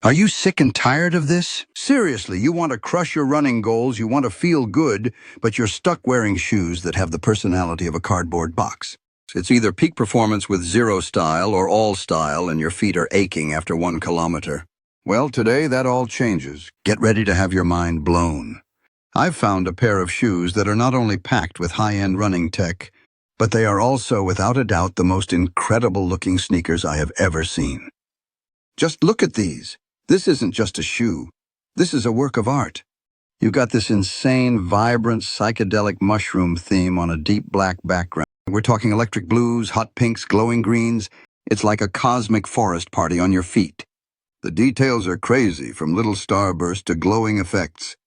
Are you sick and tired of this? Seriously, you want to crush your running goals, you want to feel good, but you're stuck wearing shoes that have the personality of a cardboard box. It's either peak performance with zero style or all style and your feet are aching after 1 kilometer. Well, today that all changes. Get ready to have your mind blown. I've found a pair of shoes that are not only packed with high-end running tech, but they are also, without a doubt, the most incredible-looking sneakers I have ever seen. Just look at these. This isn't just a shoe. This is a work of art. You've got this insane, vibrant, psychedelic mushroom theme on a deep black background. We're talking electric blues, hot pinks, glowing greens. It's like a cosmic forest party on your feet. The details are crazy, from little starbursts to glowing effects.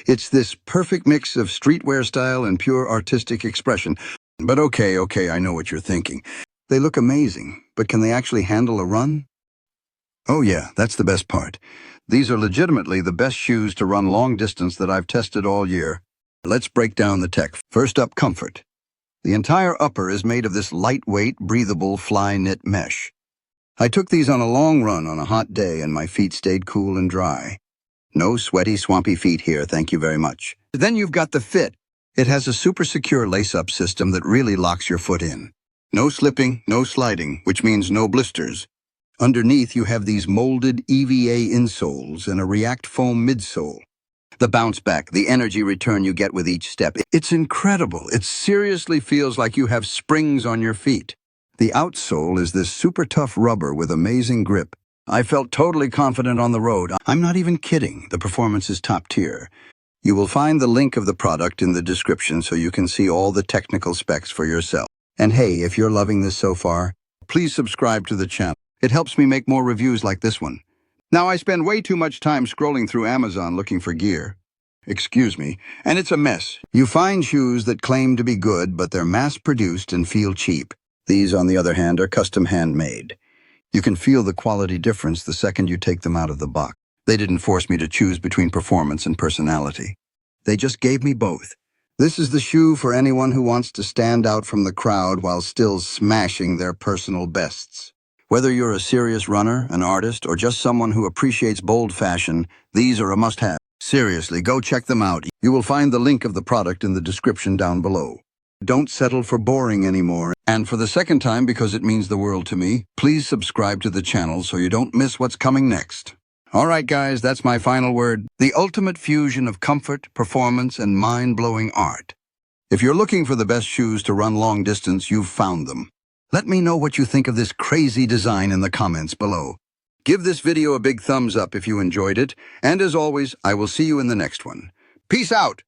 It's this perfect mix of streetwear style and pure artistic expression. But okay, I know what you're thinking. They look amazing, but can they actually handle a run? Oh yeah, that's the best part. These are legitimately the best shoes to run long distance that I've tested all year. Let's break down the tech. First up, comfort. The entire upper is made of this lightweight, breathable fly knit mesh. I took these on a long run on a hot day and my feet stayed cool and dry. No sweaty, swampy feet here, thank you very much. Then you've got the fit. It has a super secure lace-up system that really locks your foot in. No slipping, no sliding, which means no blisters. Underneath, you have these molded EVA insoles and a React foam midsole. The bounce back, the energy return you get with each step, it's incredible. It seriously feels like you have springs on your feet. The outsole is this super tough rubber with amazing grip. I felt totally confident on the road. I'm not even kidding. The performance is top tier. You will find the link of the product in the description so you can see all the technical specs for yourself. And hey, if you're loving this so far, please subscribe to the channel. It helps me make more reviews like this one. Now, I spend way too much time scrolling through Amazon looking for gear. Excuse me, and it's a mess. You find shoes that claim to be good, but they're mass-produced and feel cheap. These, on the other hand, are custom handmade. You can feel the quality difference the second you take them out of the box. They didn't force me to choose between performance and personality. They just gave me both. This is the shoe for anyone who wants to stand out from the crowd while still smashing their personal bests. Whether you're a serious runner, an artist, or just someone who appreciates bold fashion, these are a must-have. Seriously, go check them out. You will find the link of the product in the description down below. Don't settle for boring anymore. And for the second time, because it means the world to me, please subscribe to the channel so you don't miss what's coming next. Alright guys, that's my final word. The ultimate fusion of comfort, performance, and mind-blowing art. If you're looking for the best shoes to run long distance, you've found them. Let me know what you think of this crazy design in the comments below. Give this video a big thumbs up if you enjoyed it, and as always, I will see you in the next one. Peace out!